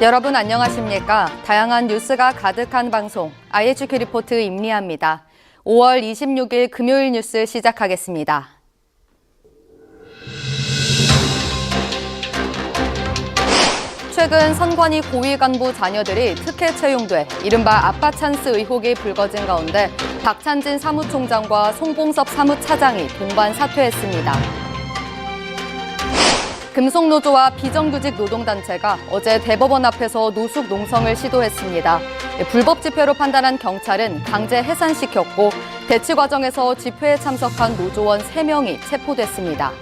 여러분 안녕하십니까? 다양한 뉴스가 가득한 방송 IHK 리포트 임리아입니다. 5월 26일 금요일 뉴스 시작하겠습니다. 최근 선관위 고위 간부 자녀들이 특혜 채용돼 이른바 아빠 찬스 의혹이 불거진 가운데 박찬진 사무총장과 송봉섭 사무차장이 동반 사퇴했습니다. 금속노조와 비정규직 노동단체가 어제 대법원 앞에서 노숙 농성을 시도했습니다. 불법 집회로 판단한 경찰은 강제 해산시켰고 대치 과정에서 집회에 참석한 노조원 3명이 체포됐습니다.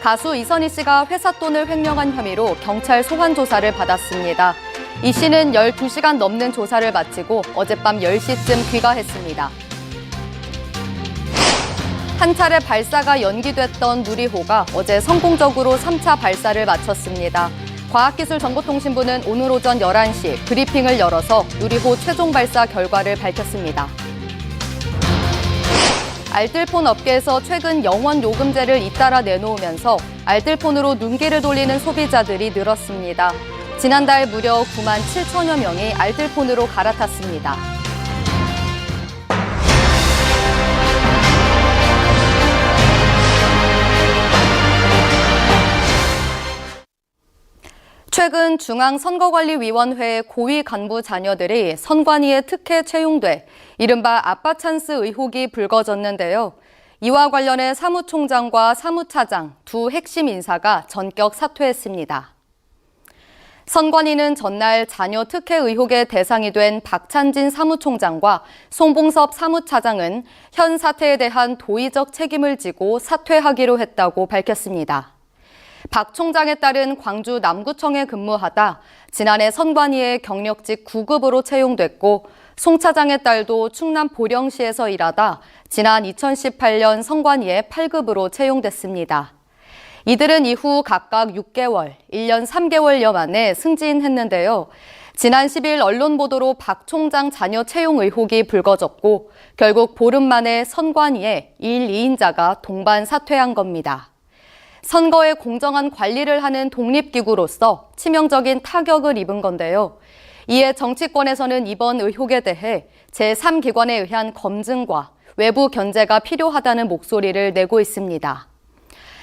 가수 이선희 씨가 회사 돈을 횡령한 혐의로 경찰 소환 조사를 받았습니다. 이 씨는 12시간 넘는 조사를 마치고 어젯밤 10시쯤 귀가했습니다. 한 차례 발사가 연기됐던 누리호가 어제 성공적으로 3차 발사를 마쳤습니다. 과학기술정보통신부는 오늘 오전 11시 브리핑을 열어서 누리호 최종 발사 결과를 밝혔습니다. 알뜰폰 업계에서 최근 영원 요금제를 잇따라 내놓으면서 알뜰폰으로 눈길을 돌리는 소비자들이 늘었습니다. 지난달 무려 9만 7천여 명이 알뜰폰으로 갈아탔습니다. 최근 중앙선거관리위원회 고위 간부 자녀들이 선관위에 특혜 채용돼 이른바 아빠 찬스 의혹이 불거졌는데요. 이와 관련해 사무총장과 사무차장 두 핵심 인사가 전격 사퇴했습니다. 선관위는 전날 자녀 특혜 의혹의 대상이 된 박찬진 사무총장과 송봉섭 사무차장은 현 사태에 대한 도의적 책임을 지고 사퇴하기로 했다고 밝혔습니다. 박 총장에 따른 광주 남구청에 근무하다 지난해 선관위에 경력직 9급으로 채용됐고 송 차장의 딸도 충남 보령시에서 일하다 지난 2018년 선관위에 8급으로 채용됐습니다. 이들은 이후 각각 6개월, 1년 3개월여 만에 승진했는데요. 지난 10일 언론 보도로 박 총장 자녀 채용 의혹이 불거졌고 결국 보름 만에 선관위에 1, 2인자가 동반 사퇴한 겁니다. 선거의 공정한 관리를 하는 독립기구로서 치명적인 타격을 입은 건데요. 이에 정치권에서는 이번 의혹에 대해 제3기관에 의한 검증과 외부 견제가 필요하다는 목소리를 내고 있습니다.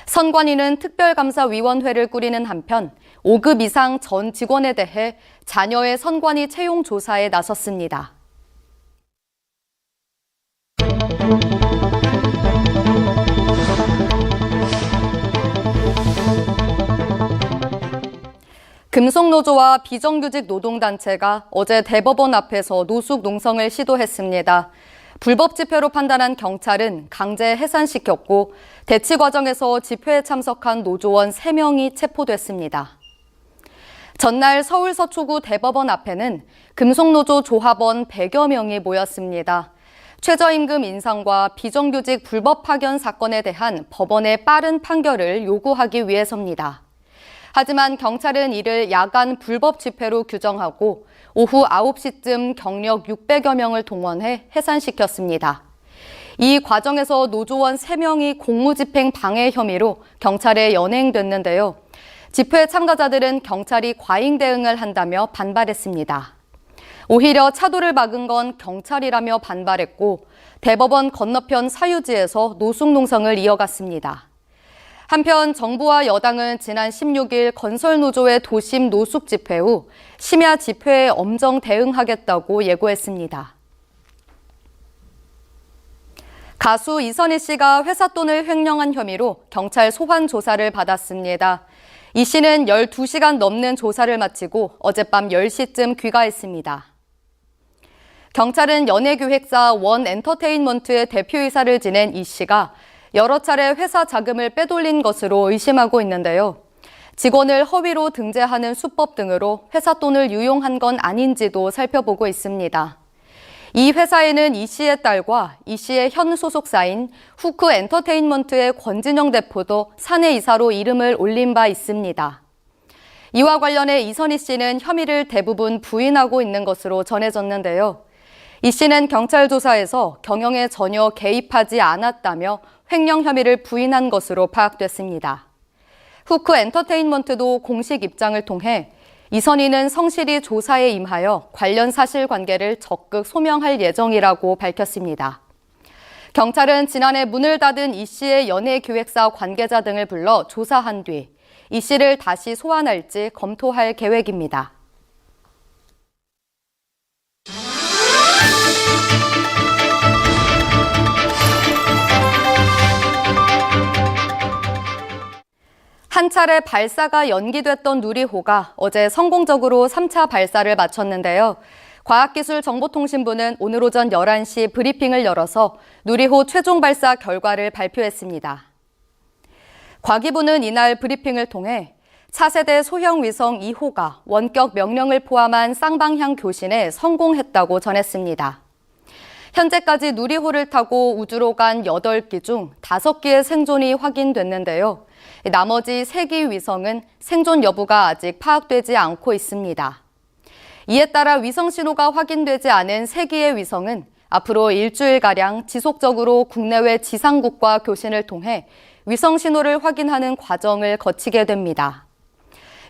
선관위는 특별감사위원회를 꾸리는 한편 5급 이상 전 직원에 대해 자녀의 선관위 채용 조사에 나섰습니다. 금속노조와 비정규직 노동단체가 어제 대법원 앞에서 노숙 농성을 시도했습니다. 불법 집회로 판단한 경찰은 강제 해산시켰고 대치 과정에서 집회에 참석한 노조원 3명이 체포됐습니다. 전날 서울 서초구 대법원 앞에는 금속노조 조합원 100여 명이 모였습니다. 최저임금 인상과 비정규직 불법 파견 사건에 대한 법원의 빠른 판결을 요구하기 위해서입니다. 하지만 경찰은 이를 야간 불법 집회로 규정하고 오후 9시쯤 경력 600여 명을 동원해 해산시켰습니다. 이 과정에서 노조원 3명이 공무집행 방해 혐의로 경찰에 연행됐는데요. 집회 참가자들은 경찰이 과잉 대응을 한다며 반발했습니다. 오히려 차도를 막은 건 경찰이라며 반발했고 대법원 건너편 사유지에서 노숙 농성을 이어갔습니다. 한편 정부와 여당은 지난 16일 건설노조의 도심 노숙 집회 후 심야 집회에 엄정 대응하겠다고 예고했습니다. 가수 이선희 씨가 회사 돈을 횡령한 혐의로 경찰 소환 조사를 받았습니다. 이 씨는 12시간 넘는 조사를 마치고 어젯밤 10시쯤 귀가했습니다. 경찰은 연예기획사 원엔터테인먼트의 대표이사를 지낸 이 씨가 여러 차례 회사 자금을 빼돌린 것으로 의심하고 있는데요. 직원을 허위로 등재하는 수법 등으로 회사 돈을 유용한 건 아닌지도 살펴보고 있습니다. 이 회사에는 이 씨의 딸과 이 씨의 현 소속사인 후크 엔터테인먼트의 권진영 대표도 사내 이사로 이름을 올린 바 있습니다. 이와 관련해 이선희 씨는 혐의를 대부분 부인하고 있는 것으로 전해졌는데요. 이 씨는 경찰 조사에서 경영에 전혀 개입하지 않았다며 횡령 혐의를 부인한 것으로 파악됐습니다. 후크 엔터테인먼트도 공식 입장을 통해 이선희는 성실히 조사에 임하여 관련 사실관계를 적극 소명할 예정이라고 밝혔습니다. 경찰은 지난해 문을 닫은 이 씨의 연예기획사 관계자 등을 불러 조사한 뒤 이 씨를 다시 소환할지 검토할 계획입니다. 한 차례 발사가 연기됐던 누리호가 어제 성공적으로 3차 발사를 마쳤는데요. 과학기술정보통신부는 오늘 오전 11시 브리핑을 열어서 누리호 최종 발사 결과를 발표했습니다. 과기부는 이날 브리핑을 통해 차세대 소형 위성 2호가 원격 명령을 포함한 쌍방향 교신에 성공했다고 전했습니다. 현재까지 누리호를 타고 우주로 간 8기 중 5기의 생존이 확인됐는데요. 나머지 3기 위성은 생존 여부가 아직 파악되지 않고 있습니다. 이에 따라 위성 신호가 확인되지 않은 3기의 위성은 앞으로 일주일가량 지속적으로 국내외 지상국과 교신을 통해 위성 신호를 확인하는 과정을 거치게 됩니다.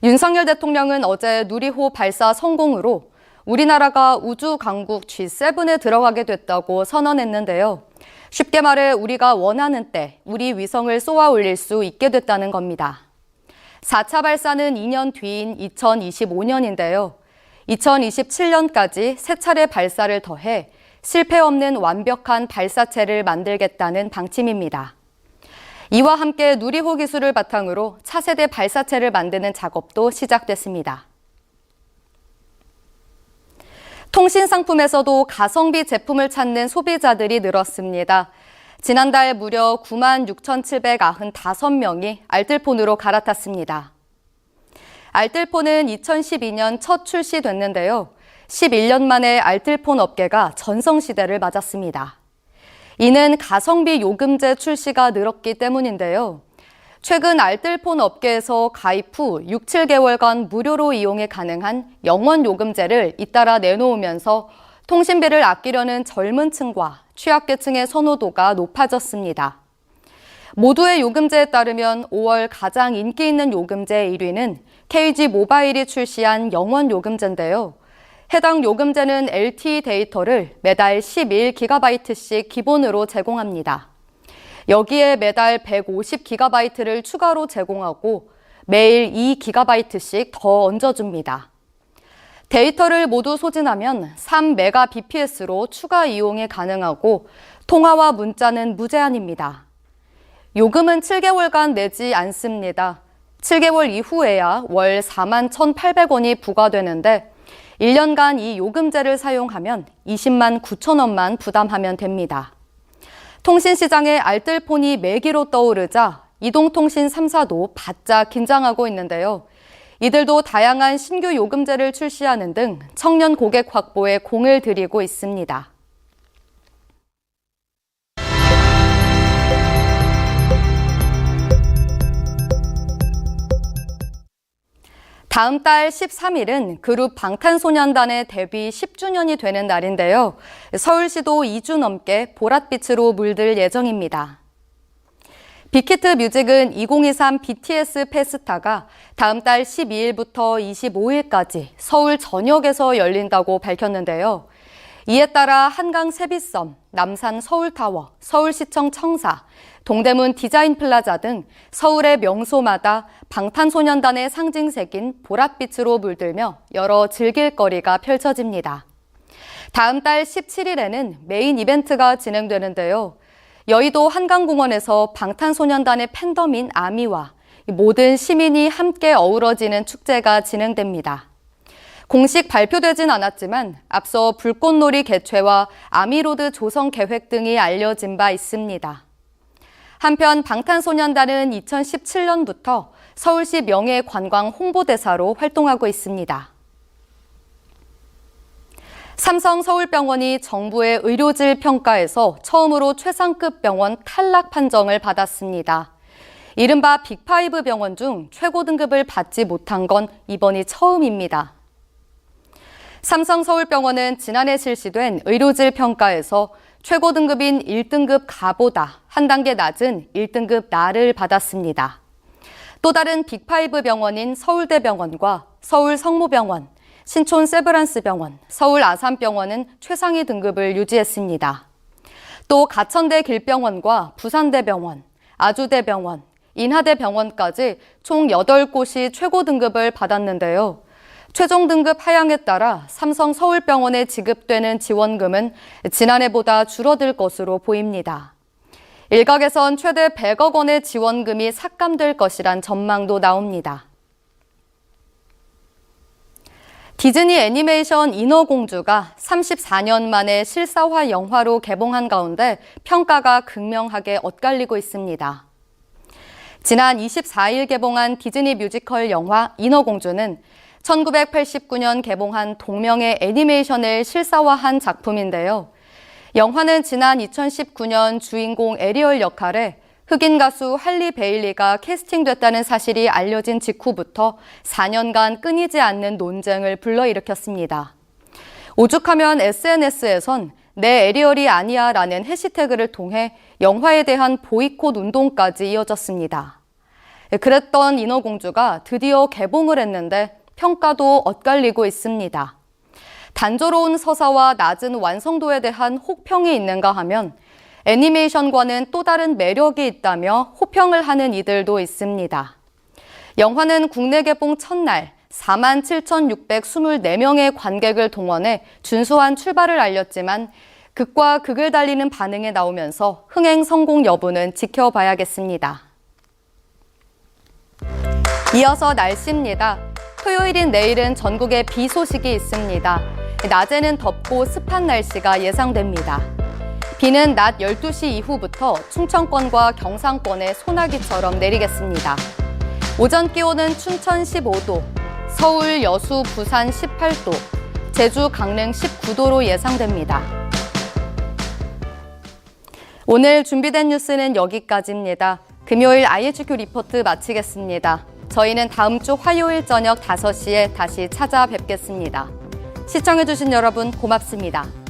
윤석열 대통령은 어제 누리호 발사 성공으로 우리나라가 우주 강국 G7에 들어가게 됐다고 선언했는데요. 쉽게 말해 우리가 원하는 때 우리 위성을 쏘아 올릴 수 있게 됐다는 겁니다. 4차 발사는 2년 뒤인 2025년인데요. 2027년까지 3차례 발사를 더해 실패 없는 완벽한 발사체를 만들겠다는 방침입니다. 이와 함께 누리호 기술을 바탕으로 차세대 발사체를 만드는 작업도 시작됐습니다. 통신 상품에서도 가성비 제품을 찾는 소비자들이 늘었습니다. 지난달 무려 96,795명이 알뜰폰으로 갈아탔습니다. 알뜰폰은 2012년 첫 출시됐는데요. 11년 만에 알뜰폰 업계가 전성시대를 맞았습니다. 이는 가성비 요금제 출시가 늘었기 때문인데요. 최근 알뜰폰 업계에서 가입 후 6, 7개월간 무료로 이용이 가능한 영원 요금제를 잇따라 내놓으면서 통신비를 아끼려는 젊은 층과 취약계층의 선호도가 높아졌습니다. 모두의 요금제에 따르면 5월 가장 인기 있는 요금제 1위는 KG 모바일이 출시한 영원 요금제인데요. 해당 요금제는 LTE 데이터를 매달 11GB씩 기본으로 제공합니다. 여기에 매달 150GB를 추가로 제공하고 매일 2GB씩 더 얹어줍니다. 데이터를 모두 소진하면 3Mbps로 추가 이용이 가능하고 통화와 문자는 무제한입니다. 요금은 7개월간 내지 않습니다. 7개월 이후에야 월 41,800원이 부과되는데 1년간 이 요금제를 사용하면 20만 9천 원만 부담하면 됩니다. 통신시장에 알뜰폰이 매기로 떠오르자 이동통신 3사도 바짝 긴장하고 있는데요. 이들도 다양한 신규 요금제를 출시하는 등 청년 고객 확보에 공을 들이고 있습니다. 다음 달 13일은 그룹 방탄소년단의 데뷔 10주년이 되는 날인데요. 서울시도 2주 넘게 보랏빛으로 물들 예정입니다. 빅히트 뮤직은 2023 BTS 페스타가 다음 달 12일부터 25일까지 서울 전역에서 열린다고 밝혔는데요. 이에 따라 한강 세빛섬, 남산 서울타워, 서울시청 청사, 동대문 디자인플라자 등 서울의 명소마다 방탄소년단의 상징색인 보랏빛으로 물들며 여러 즐길거리가 펼쳐집니다. 다음 달 17일에는 메인 이벤트가 진행되는데요. 여의도 한강공원에서 방탄소년단의 팬덤인 아미와 모든 시민이 함께 어우러지는 축제가 진행됩니다. 공식 발표되진 않았지만 앞서 불꽃놀이 개최와 아미로드 조성 계획 등이 알려진 바 있습니다. 한편 방탄소년단은 2017년부터 서울시 명예관광 홍보대사로 활동하고 있습니다. 삼성서울병원이 정부의 의료질 평가에서 처음으로 최상급 병원 탈락 판정을 받았습니다. 이른바 빅5 병원 중 최고 등급을 받지 못한 건 이번이 처음입니다. 삼성서울병원은 지난해 실시된 의료질 평가에서 최고 등급인 1등급 가보다 한 단계 낮은 1등급 나를 받았습니다. 또 다른 빅5 병원인 서울대병원과 서울성모병원, 신촌 세브란스병원, 서울 아산병원은 최상위 등급을 유지했습니다. 또 가천대 길병원과 부산대병원, 아주대병원, 인하대병원까지 총 8곳이 최고 등급을 받았는데요. 최종 등급 하향에 따라 삼성서울병원에 지급되는 지원금은 지난해보다 줄어들 것으로 보입니다. 일각에선 최대 100억 원의 지원금이 삭감될 것이란 전망도 나옵니다. 디즈니 애니메이션 인어공주가 34년 만에 실사화 영화로 개봉한 가운데 평가가 극명하게 엇갈리고 있습니다. 지난 24일 개봉한 디즈니 뮤지컬 영화 인어공주는 1989년 개봉한 동명의 애니메이션을 실사화한 작품인데요. 영화는 지난 2019년 주인공 에리얼 역할에 흑인 가수 할리 베일리가 캐스팅됐다는 사실이 알려진 직후부터 4년간 끊이지 않는 논쟁을 불러일으켰습니다. 오죽하면 SNS에선 내 에리얼이 아니야 라는 해시태그를 통해 영화에 대한 보이콧 운동까지 이어졌습니다. 그랬던 인어공주가 드디어 개봉을 했는데 평가도 엇갈리고 있습니다. 단조로운 서사와 낮은 완성도에 대한 혹평이 있는가 하면 애니메이션과는 또 다른 매력이 있다며 호평을 하는 이들도 있습니다. 영화는 국내 개봉 첫날 47,624명의 관객을 동원해 준수한 출발을 알렸지만 극과 극을 달리는 반응이 나오면서 흥행 성공 여부는 지켜봐야겠습니다. 이어서 날씨입니다. 토요일인 내일은 전국에 비 소식이 있습니다. 낮에는 덥고 습한 날씨가 예상됩니다. 비는 낮 12시 이후부터 충청권과 경상권에 소나기처럼 내리겠습니다. 오전 기온은 춘천 15도, 서울, 여수, 부산 18도, 제주, 강릉 19도로 예상됩니다. 오늘 준비된 뉴스는 여기까지입니다. 금요일 IHQ 리포트 마치겠습니다. 저희는 다음 주 화요일 저녁 5시에 다시 찾아뵙겠습니다. 시청해주신 여러분 고맙습니다.